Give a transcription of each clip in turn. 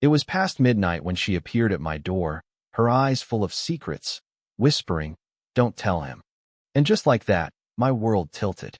It was past midnight when she appeared at my door, her eyes full of secrets, whispering, "Don't tell him." And just like that, my world tilted.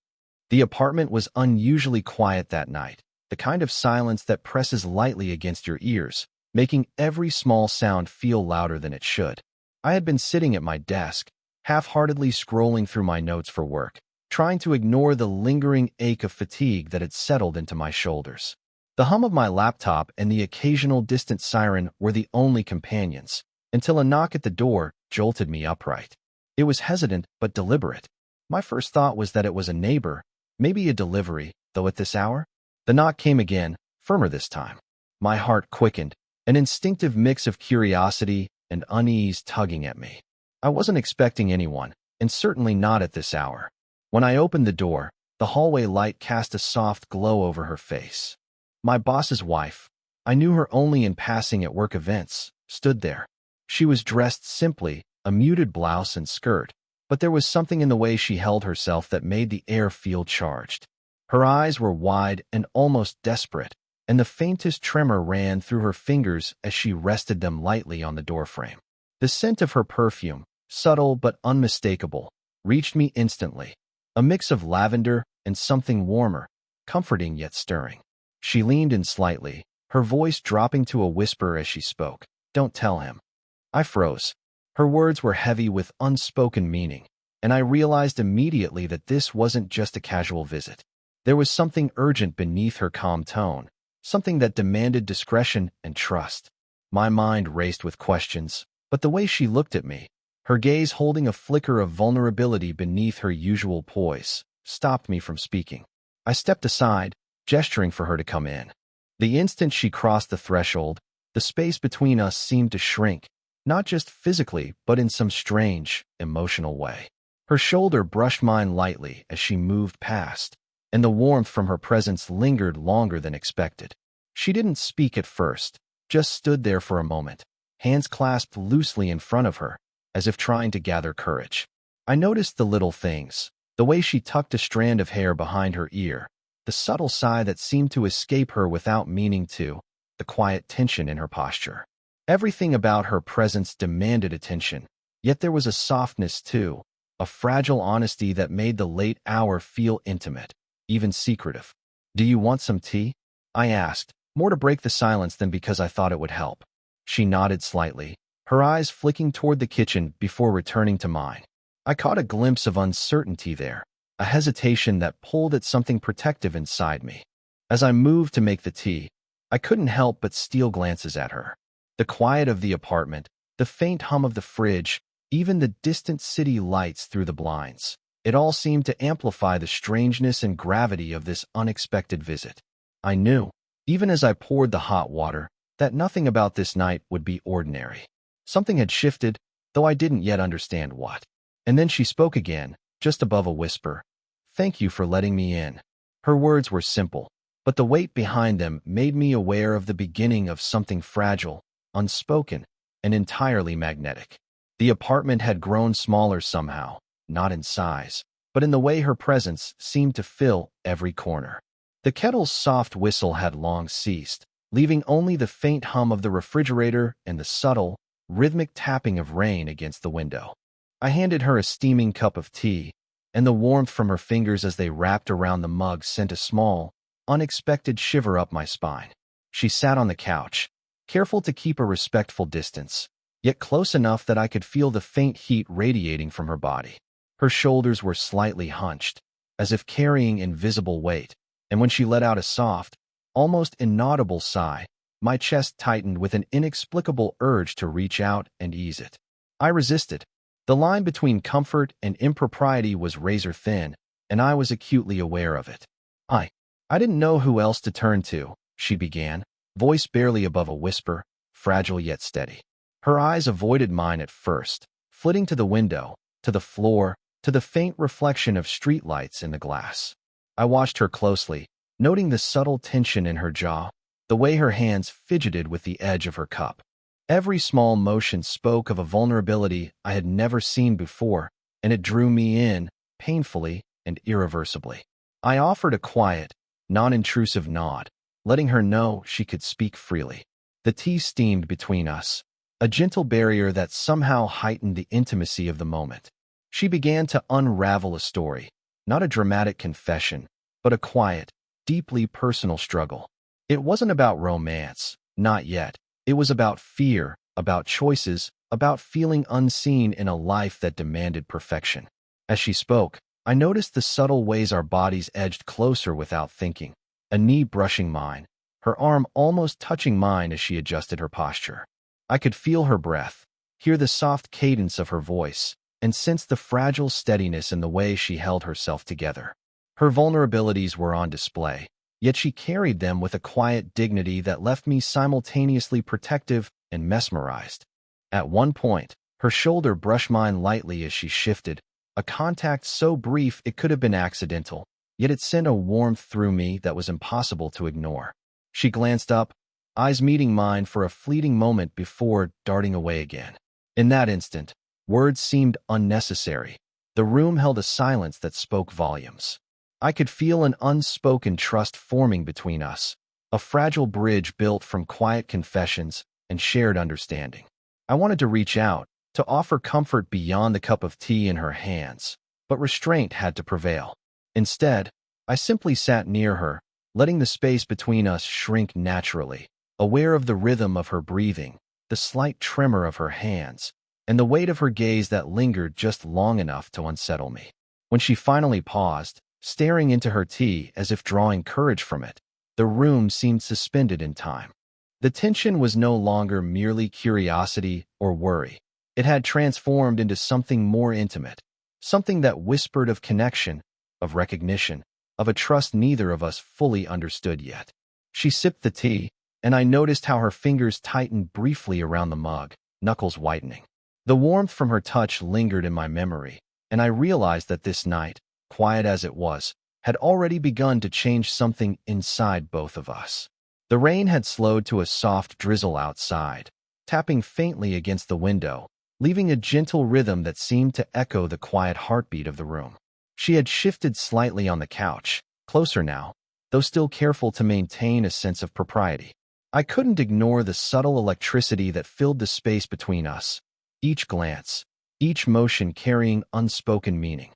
The apartment was unusually quiet that night, the kind of silence that presses lightly against your ears, making every small sound feel louder than it should. I had been sitting at my desk, half-heartedly scrolling through my notes for work, trying to ignore the lingering ache of fatigue that had settled into my shoulders. The hum of my laptop and the occasional distant siren were the only companions, until a knock at the door jolted me upright. It was hesitant but deliberate. My first thought was that it was a neighbor, maybe a delivery, though at this hour? The knock came again, firmer this time. My heart quickened, an instinctive mix of curiosity and unease tugging at me. I wasn't expecting anyone, and certainly not at this hour. When I opened the door, the hallway light cast a soft glow over her face. My boss's wife, I knew her only in passing at work events, stood there. She was dressed simply, a muted blouse and skirt, but there was something in the way she held herself that made the air feel charged. Her eyes were wide and almost desperate, and the faintest tremor ran through her fingers as she rested them lightly on the doorframe. The scent of her perfume, subtle but unmistakable, reached me instantly, a mix of lavender and something warmer, comforting yet stirring. She leaned in slightly, her voice dropping to a whisper as she spoke. "Don't tell him." I froze. Her words were heavy with unspoken meaning, and I realized immediately that this wasn't just a casual visit. There was something urgent beneath her calm tone, something that demanded discretion and trust. My mind raced with questions, but the way she looked at me, her gaze holding a flicker of vulnerability beneath her usual poise, stopped me from speaking. I stepped aside, gesturing for her to come in. The instant she crossed the threshold, the space between us seemed to shrink, not just physically, but in some strange, emotional way. Her shoulder brushed mine lightly as she moved past, and the warmth from her presence lingered longer than expected. She didn't speak at first, just stood there for a moment, hands clasped loosely in front of her, as if trying to gather courage. I noticed the little things, the way she tucked a strand of hair behind her ear, the subtle sigh that seemed to escape her without meaning to, the quiet tension in her posture. Everything about her presence demanded attention, yet there was a softness too, a fragile honesty that made the late hour feel intimate, even secretive. "Do you want some tea?" I asked, more to break the silence than because I thought it would help. She nodded slightly, her eyes flicking toward the kitchen before returning to mine. I caught a glimpse of uncertainty there, a hesitation that pulled at something protective inside me. As I moved to make the tea, I couldn't help but steal glances at her. The quiet of the apartment, the faint hum of the fridge, even the distant city lights through the blinds, it all seemed to amplify the strangeness and gravity of this unexpected visit. I knew, even as I poured the hot water, that nothing about this night would be ordinary. Something had shifted, though I didn't yet understand what. And then she spoke again, just above a whisper. "Thank you for letting me in." Her words were simple, but the weight behind them made me aware of the beginning of something fragile, unspoken, and entirely magnetic. The apartment had grown smaller somehow, not in size, but in the way her presence seemed to fill every corner. The kettle's soft whistle had long ceased, leaving only the faint hum of the refrigerator and the subtle, rhythmic tapping of rain against the window. I handed her a steaming cup of tea, and the warmth from her fingers as they wrapped around the mug sent a small, unexpected shiver up my spine. She sat on the couch, careful to keep a respectful distance, yet close enough that I could feel the faint heat radiating from her body. Her shoulders were slightly hunched, as if carrying invisible weight, and when she let out a soft, almost inaudible sigh, my chest tightened with an inexplicable urge to reach out and ease it. I resisted. The line between comfort and impropriety was razor thin, and I was acutely aware of it. I didn't know who else to turn to," she began, voice barely above a whisper, fragile yet steady. Her eyes avoided mine at first, flitting to the window, to the floor, to the faint reflection of streetlights in the glass. I watched her closely, noting the subtle tension in her jaw, the way her hands fidgeted with the edge of her cup. Every small motion spoke of a vulnerability I had never seen before, and it drew me in, painfully and irreversibly. I offered a quiet, non-intrusive nod, letting her know she could speak freely. The tea steamed between us, a gentle barrier that somehow heightened the intimacy of the moment. She began to unravel a story, not a dramatic confession, but a quiet, deeply personal struggle. It wasn't about romance, not yet. It was about fear, about choices, about feeling unseen in a life that demanded perfection. As she spoke, I noticed the subtle ways our bodies edged closer without thinking, a knee brushing mine, her arm almost touching mine as she adjusted her posture. I could feel her breath, hear the soft cadence of her voice, and sense the fragile steadiness in the way she held herself together. Her vulnerabilities were on display, yet she carried them with a quiet dignity that left me simultaneously protective and mesmerized. At one point, her shoulder brushed mine lightly as she shifted, a contact so brief it could have been accidental, yet it sent a warmth through me that was impossible to ignore. She glanced up, eyes meeting mine for a fleeting moment before darting away again. In that instant, words seemed unnecessary. The room held a silence that spoke volumes. I could feel an unspoken trust forming between us, a fragile bridge built from quiet confessions and shared understanding. I wanted to reach out, to offer comfort beyond the cup of tea in her hands, but restraint had to prevail. Instead, I simply sat near her, letting the space between us shrink naturally, aware of the rhythm of her breathing, the slight tremor of her hands, and the weight of her gaze that lingered just long enough to unsettle me. When she finally paused, staring into her tea as if drawing courage from it, the room seemed suspended in time. The tension was no longer merely curiosity or worry. It had transformed into something more intimate, something that whispered of connection, of recognition, of a trust neither of us fully understood yet. She sipped the tea, and I noticed how her fingers tightened briefly around the mug, knuckles whitening. The warmth from her touch lingered in my memory, and I realized that this night, quiet as it was, had already begun to change something inside both of us. The rain had slowed to a soft drizzle outside, tapping faintly against the window, leaving a gentle rhythm that seemed to echo the quiet heartbeat of the room. She had shifted slightly on the couch, closer now, though still careful to maintain a sense of propriety. I couldn't ignore the subtle electricity that filled the space between us, each glance, each motion carrying unspoken meaning.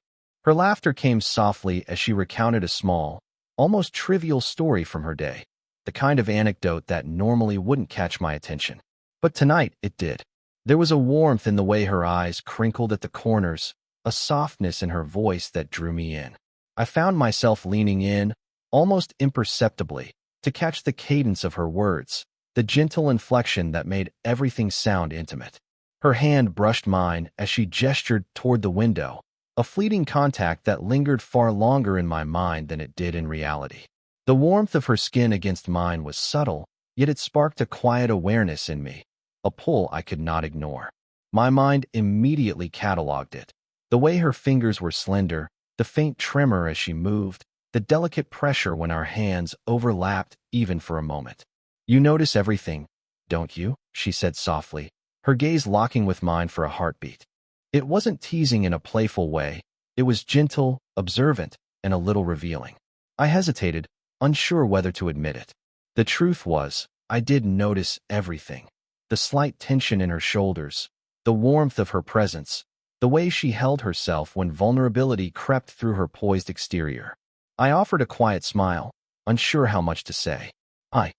Her laughter came softly as she recounted a small, almost trivial story from her day, the kind of anecdote that normally wouldn't catch my attention. But tonight it did. There was a warmth in the way her eyes crinkled at the corners, a softness in her voice that drew me in. I found myself leaning in, almost imperceptibly, to catch the cadence of her words, the gentle inflection that made everything sound intimate. Her hand brushed mine as she gestured toward the window, a fleeting contact that lingered far longer in my mind than it did in reality. The warmth of her skin against mine was subtle, yet it sparked a quiet awareness in me, a pull I could not ignore. My mind immediately cataloged it. The way her fingers were slender, the faint tremor as she moved, the delicate pressure when our hands overlapped even for a moment. "You notice everything, don't you?" she said softly, her gaze locking with mine for a heartbeat. It wasn't teasing in a playful way. It was gentle, observant, and a little revealing. I hesitated, unsure whether to admit it. The truth was, I did notice everything. The slight tension in her shoulders, the warmth of her presence, the way she held herself when vulnerability crept through her poised exterior. I offered a quiet smile, unsure how much to say. I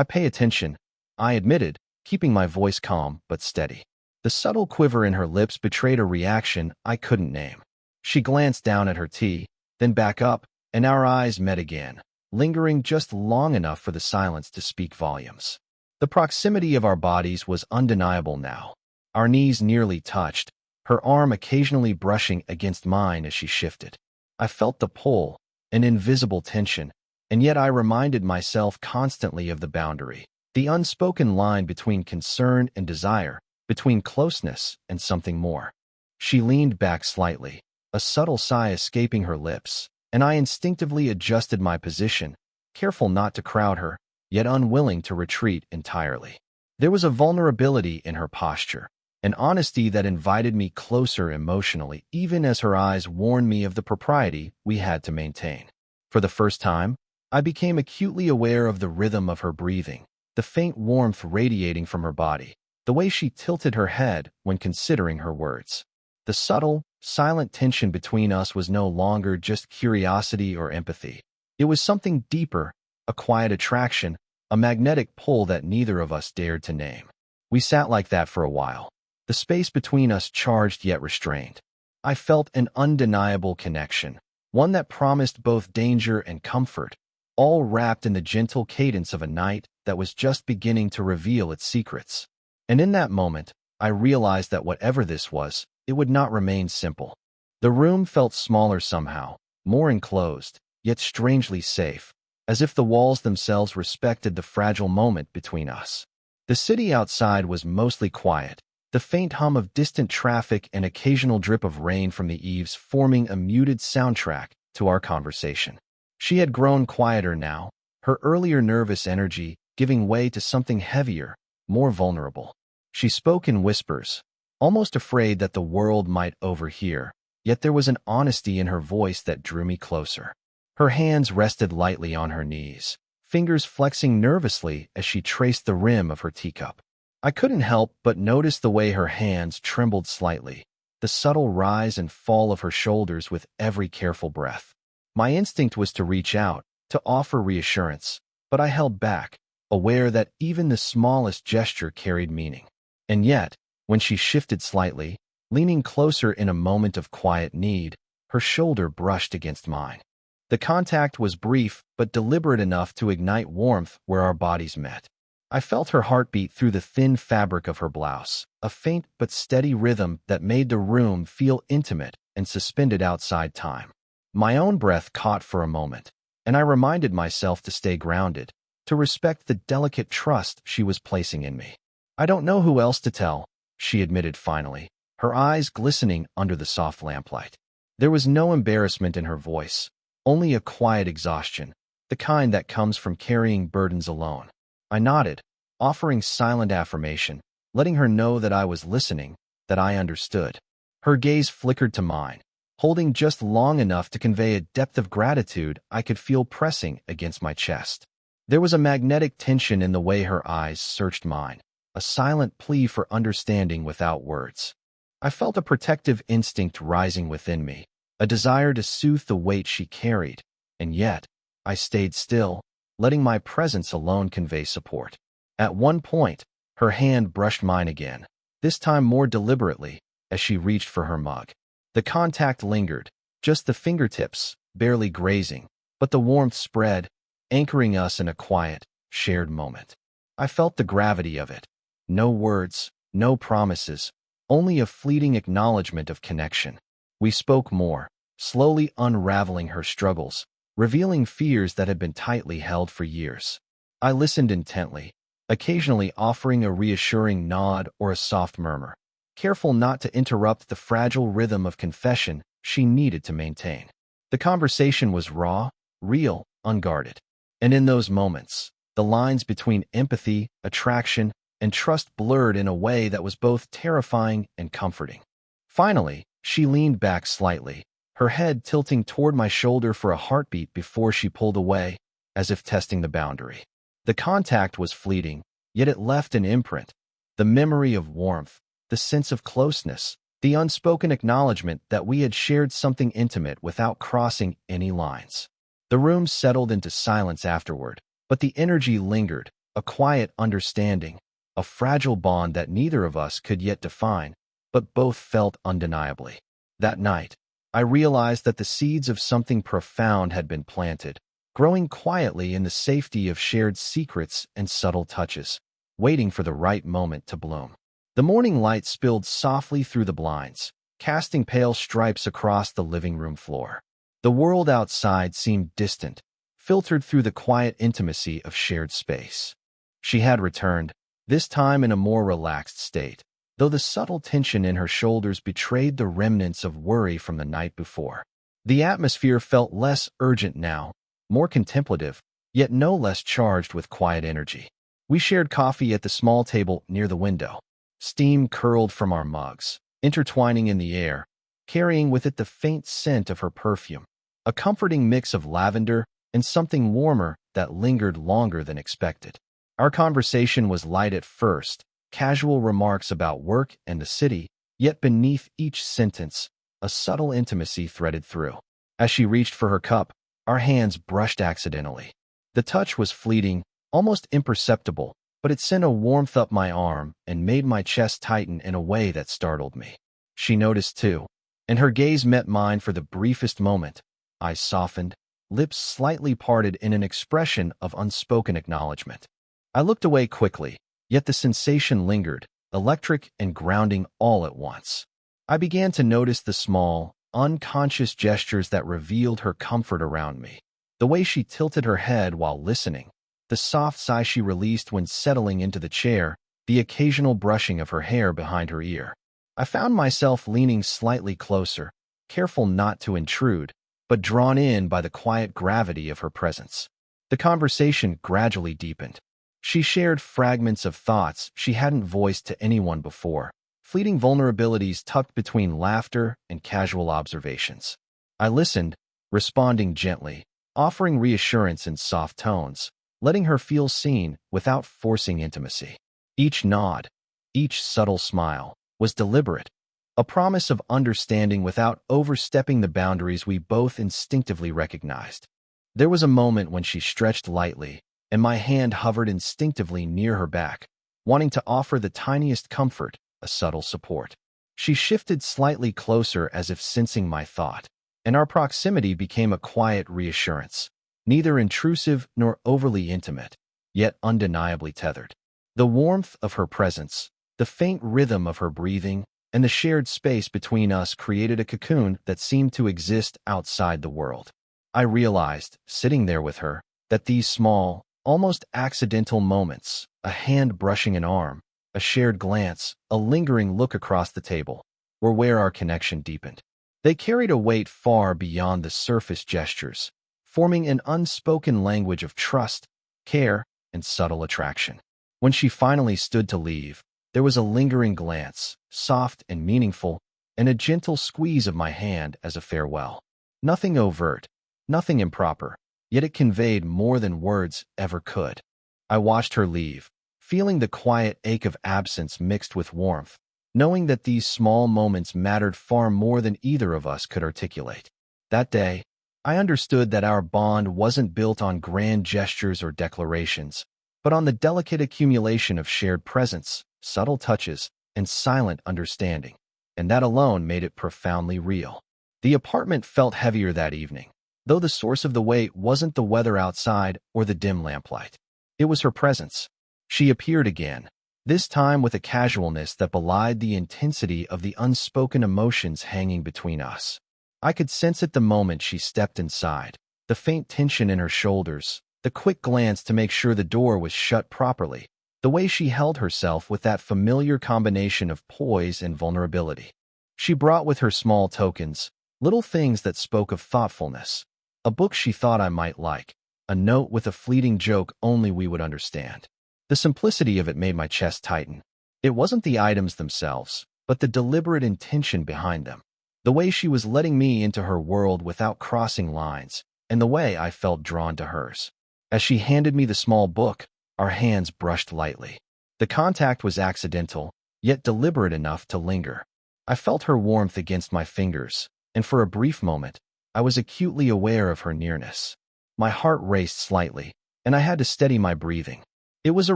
pay attention," I admitted, keeping my voice calm but steady. The subtle quiver in her lips betrayed a reaction I couldn't name. She glanced down at her tea, then back up, and our eyes met again, lingering just long enough for the silence to speak volumes. The proximity of our bodies was undeniable now. Our knees nearly touched, her arm occasionally brushing against mine as she shifted. I felt the pull, an invisible tension, and yet I reminded myself constantly of the boundary, the unspoken line between concern and desire, between closeness and something more. She leaned back slightly, a subtle sigh escaping her lips, and I instinctively adjusted my position, careful not to crowd her, yet unwilling to retreat entirely. There was a vulnerability in her posture, an honesty that invited me closer emotionally, even as her eyes warned me of the propriety we had to maintain. For the first time, I became acutely aware of the rhythm of her breathing, the faint warmth radiating from her body, the way she tilted her head when considering her words. The subtle, silent tension between us was no longer just curiosity or empathy. It was something deeper, a quiet attraction, a magnetic pull that neither of us dared to name. We sat like that for a while, the space between us charged yet restrained. I felt an undeniable connection, one that promised both danger and comfort, all wrapped in the gentle cadence of a night that was just beginning to reveal its secrets. And in that moment, I realized that whatever this was, it would not remain simple. The room felt smaller somehow, more enclosed, yet strangely safe, as if the walls themselves respected the fragile moment between us. The city outside was mostly quiet, the faint hum of distant traffic and occasional drip of rain from the eaves forming a muted soundtrack to our conversation. She had grown quieter now, her earlier nervous energy giving way to something heavier, more vulnerable. She spoke in whispers, almost afraid that the world might overhear, yet there was an honesty in her voice that drew me closer. Her hands rested lightly on her knees, fingers flexing nervously as she traced the rim of her teacup. I couldn't help but notice the way her hands trembled slightly, the subtle rise and fall of her shoulders with every careful breath. My instinct was to reach out, to offer reassurance, but I held back, aware that even the smallest gesture carried meaning. And yet, when she shifted slightly, leaning closer in a moment of quiet need, her shoulder brushed against mine. The contact was brief but deliberate enough to ignite warmth where our bodies met. I felt her heartbeat through the thin fabric of her blouse, a faint but steady rhythm that made the room feel intimate and suspended outside time. My own breath caught for a moment, and I reminded myself to stay grounded, to respect the delicate trust she was placing in me. "I don't know who else to tell," she admitted finally, her eyes glistening under the soft lamplight. There was no embarrassment in her voice, only a quiet exhaustion, the kind that comes from carrying burdens alone. I nodded, offering silent affirmation, letting her know that I was listening, that I understood. Her gaze flickered to mine, holding just long enough to convey a depth of gratitude I could feel pressing against my chest. There was a magnetic tension in the way her eyes searched mine, a silent plea for understanding without words. I felt a protective instinct rising within me, a desire to soothe the weight she carried, and yet, I stayed still, letting my presence alone convey support. At one point, her hand brushed mine again, this time more deliberately, as she reached for her mug. The contact lingered, just the fingertips, barely grazing, but the warmth spread, anchoring us in a quiet, shared moment. I felt the gravity of it. No words, no promises, only a fleeting acknowledgement of connection. We spoke more, slowly unraveling her struggles, revealing fears that had been tightly held for years. I listened intently, occasionally offering a reassuring nod or a soft murmur, careful not to interrupt the fragile rhythm of confession she needed to maintain. The conversation was raw, real, unguarded. And in those moments, the lines between empathy, attraction, and trust blurred in a way that was both terrifying and comforting. Finally, she leaned back slightly, her head tilting toward my shoulder for a heartbeat before she pulled away, as if testing the boundary. The contact was fleeting, yet it left an imprint, the memory of warmth, the sense of closeness, the unspoken acknowledgement that we had shared something intimate without crossing any lines. The room settled into silence afterward, but the energy lingered, a quiet understanding, a fragile bond that neither of us could yet define, but both felt undeniably. That night, I realized that the seeds of something profound had been planted, growing quietly in the safety of shared secrets and subtle touches, waiting for the right moment to bloom. The morning light spilled softly through the blinds, casting pale stripes across the living room floor. The world outside seemed distant, filtered through the quiet intimacy of shared space. She had returned, this time in a more relaxed state, though the subtle tension in her shoulders betrayed the remnants of worry from the night before. The atmosphere felt less urgent now, more contemplative, yet no less charged with quiet energy. We shared coffee at the small table near the window. Steam curled from our mugs, intertwining in the air, carrying with it the faint scent of her perfume, a comforting mix of lavender and something warmer that lingered longer than expected. Our conversation was light at first, casual remarks about work and the city, yet beneath each sentence, a subtle intimacy threaded through. As she reached for her cup, our hands brushed accidentally. The touch was fleeting, almost imperceptible, but it sent a warmth up my arm and made my chest tighten in a way that startled me. She noticed too, and her gaze met mine for the briefest moment. Eyes softened, lips slightly parted in an expression of unspoken acknowledgement. I looked away quickly, yet the sensation lingered, electric and grounding all at once. I began to notice the small, unconscious gestures that revealed her comfort around me. The way she tilted her head while listening, the soft sigh she released when settling into the chair, the occasional brushing of her hair behind her ear. I found myself leaning slightly closer, careful not to intrude, but drawn in by the quiet gravity of her presence. The conversation gradually deepened. She shared fragments of thoughts she hadn't voiced to anyone before, fleeting vulnerabilities tucked between laughter and casual observations. I listened, responding gently, offering reassurance in soft tones, letting her feel seen without forcing intimacy. Each nod, each subtle smile, was deliberate, a promise of understanding without overstepping the boundaries we both instinctively recognized. There was a moment when she stretched lightly, and my hand hovered instinctively near her back, wanting to offer the tiniest comfort, a subtle support. She shifted slightly closer as if sensing my thought, and our proximity became a quiet reassurance, neither intrusive nor overly intimate, yet undeniably tethered. The warmth of her presence, the faint rhythm of her breathing, and the shared space between us created a cocoon that seemed to exist outside the world. I realized, sitting there with her, that these small, almost accidental moments, a hand brushing an arm, a shared glance, a lingering look across the table, were where our connection deepened. They carried a weight far beyond the surface gestures, forming an unspoken language of trust, care, and subtle attraction. When she finally stood to leave, there was a lingering glance, soft and meaningful, and a gentle squeeze of my hand as a farewell. Nothing overt, nothing improper, yet it conveyed more than words ever could. I watched her leave, feeling the quiet ache of absence mixed with warmth, knowing that these small moments mattered far more than either of us could articulate. That day, I understood that our bond wasn't built on grand gestures or declarations, but on the delicate accumulation of shared presence, subtle touches, and silent understanding, and that alone made it profoundly real. The apartment felt heavier that evening, though the source of the weight wasn't the weather outside or the dim lamplight. It was her presence. She appeared again, this time with a casualness that belied the intensity of the unspoken emotions hanging between us. I could sense it the moment she stepped inside, the faint tension in her shoulders, the quick glance to make sure the door was shut properly, the way she held herself with that familiar combination of poise and vulnerability. She brought with her small tokens, little things that spoke of thoughtfulness, a book she thought I might like, a note with a fleeting joke only we would understand. The simplicity of it made my chest tighten. It wasn't the items themselves, but the deliberate intention behind them. The way she was letting me into her world without crossing lines, and the way I felt drawn to hers. As she handed me the small book, our hands brushed lightly. The contact was accidental, yet deliberate enough to linger. I felt her warmth against my fingers, and for a brief moment, I was acutely aware of her nearness. My heart raced slightly, and I had to steady my breathing. It was a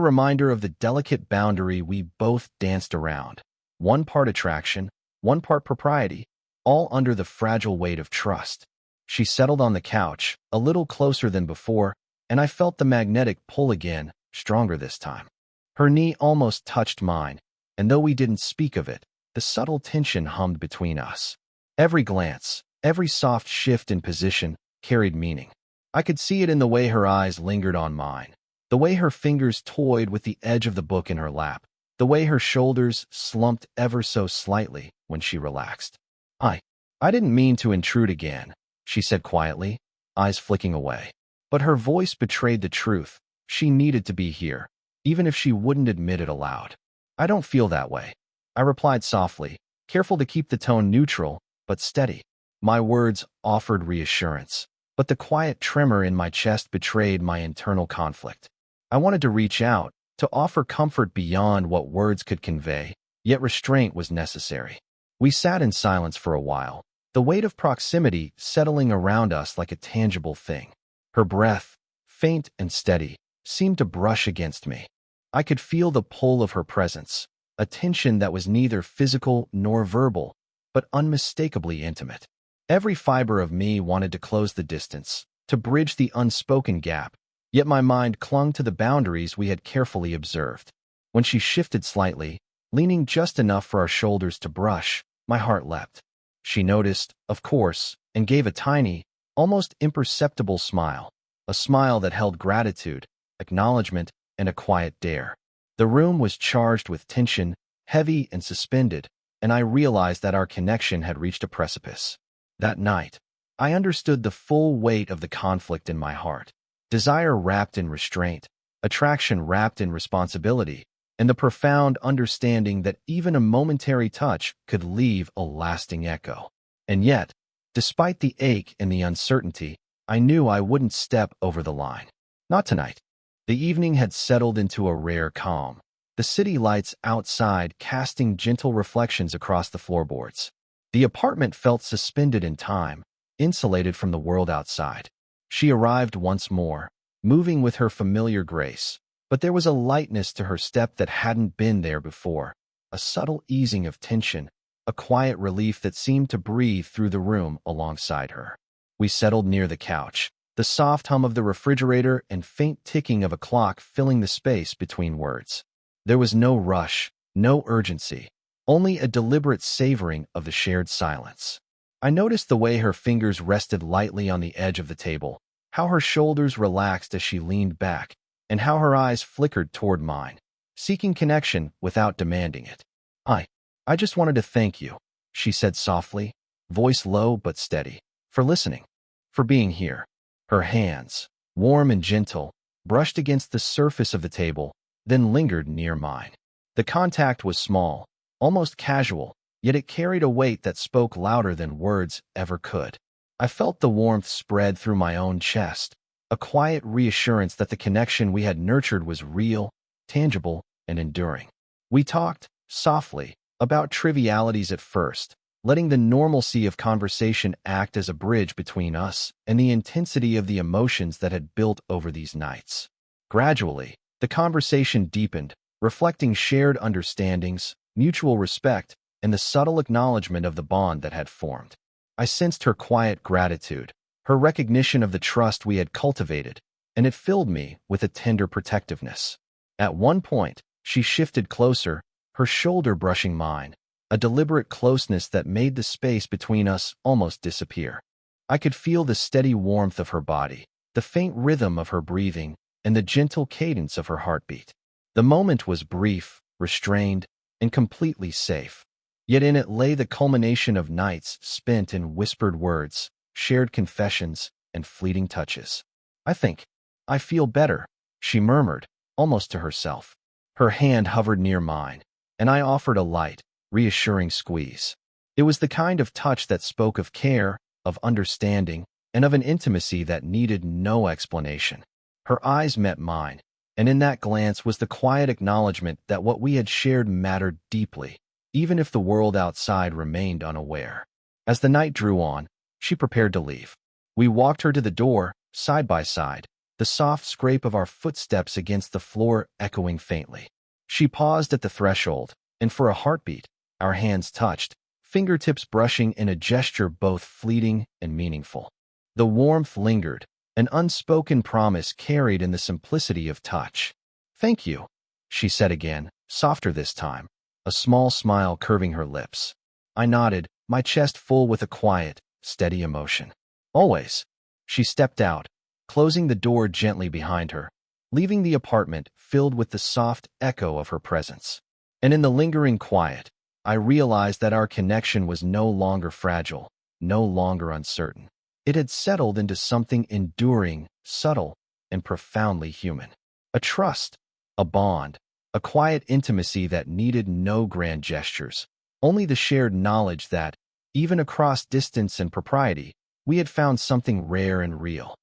reminder of the delicate boundary we both danced around. One part attraction, one part propriety, all under the fragile weight of trust. She settled on the couch, a little closer than before, and I felt the magnetic pull again, stronger this time. Her knee almost touched mine, and though we didn't speak of it, the subtle tension hummed between us. Every glance, every soft shift in position, carried meaning. I could see it in the way her eyes lingered on mine, the way her fingers toyed with the edge of the book in her lap, the way her shoulders slumped ever so slightly when she relaxed. I didn't mean to intrude again, she said quietly, eyes flicking away. But her voice betrayed the truth. She needed to be here, even if she wouldn't admit it aloud. I don't feel that way, I replied softly, careful to keep the tone neutral, but steady. My words offered reassurance, but the quiet tremor in my chest betrayed my internal conflict. I wanted to reach out, to offer comfort beyond what words could convey, yet restraint was necessary. We sat in silence for a while, the weight of proximity settling around us like a tangible thing. Her breath, faint and steady, seemed to brush against me. I could feel the pull of her presence, a tension that was neither physical nor verbal, but unmistakably intimate. Every fiber of me wanted to close the distance, to bridge the unspoken gap, yet my mind clung to the boundaries we had carefully observed. When she shifted slightly, leaning just enough for our shoulders to brush, my heart leapt. She noticed, of course, and gave a tiny, almost imperceptible smile, a smile that held gratitude, acknowledgement, and a quiet dare. The room was charged with tension, heavy and suspended, and I realized that our connection had reached a precipice. That night, I understood the full weight of the conflict in my heart. Desire wrapped in restraint, attraction wrapped in responsibility, and the profound understanding that even a momentary touch could leave a lasting echo. And yet, despite the ache and the uncertainty, I knew I wouldn't step over the line. Not tonight. The evening had settled into a rare calm, the city lights outside casting gentle reflections across the floorboards. The apartment felt suspended in time, insulated from the world outside. She arrived once more, moving with her familiar grace, but there was a lightness to her step that hadn't been there before, a subtle easing of tension, a quiet relief that seemed to breathe through the room alongside her. We settled near the couch, the soft hum of the refrigerator and faint ticking of a clock filling the space between words. There was no rush, no urgency, only a deliberate savoring of the shared silence. I noticed the way her fingers rested lightly on the edge of the table, how her shoulders relaxed as she leaned back, and how her eyes flickered toward mine, seeking connection without demanding it. I just wanted to thank you, she said softly, voice low but steady, for listening, for being here. Her hands, warm and gentle, brushed against the surface of the table, then lingered near mine. The contact was small, almost casual, yet it carried a weight that spoke louder than words ever could. I felt the warmth spread through my own chest, a quiet reassurance that the connection we had nurtured was real, tangible, and enduring. We talked, softly, about trivialities at first, letting the normalcy of conversation act as a bridge between us and the intensity of the emotions that had built over these nights. Gradually, the conversation deepened, reflecting shared understandings, mutual respect, and the subtle acknowledgement of the bond that had formed. I sensed her quiet gratitude, her recognition of the trust we had cultivated, and it filled me with a tender protectiveness. At one point, she shifted closer, her shoulder brushing mine, a deliberate closeness that made the space between us almost disappear. I could feel the steady warmth of her body, the faint rhythm of her breathing, and the gentle cadence of her heartbeat. The moment was brief, restrained, and completely safe. Yet in it lay the culmination of nights spent in whispered words, shared confessions, and fleeting touches. I feel better, she murmured, almost to herself. Her hand hovered near mine, and I offered a light, reassuring squeeze. It was the kind of touch that spoke of care, of understanding, and of an intimacy that needed no explanation. Her eyes met mine, and in that glance was the quiet acknowledgement that what we had shared mattered deeply, even if the world outside remained unaware. As the night drew on, she prepared to leave. We walked her to the door, side by side, the soft scrape of our footsteps against the floor echoing faintly. She paused at the threshold, and for a heartbeat, our hands touched, fingertips brushing in a gesture both fleeting and meaningful. The warmth lingered, an unspoken promise carried in the simplicity of touch. "Thank you," she said again, softer this time, a small smile curving her lips. I nodded, my chest full with a quiet, steady emotion. "Always." She stepped out, closing the door gently behind her, leaving the apartment filled with the soft echo of her presence. And in the lingering quiet, I realized that our connection was no longer fragile, no longer uncertain. It had settled into something enduring, subtle, and profoundly human. A trust, a bond, a quiet intimacy that needed no grand gestures, only the shared knowledge that, even across distance and propriety, we had found something rare and real.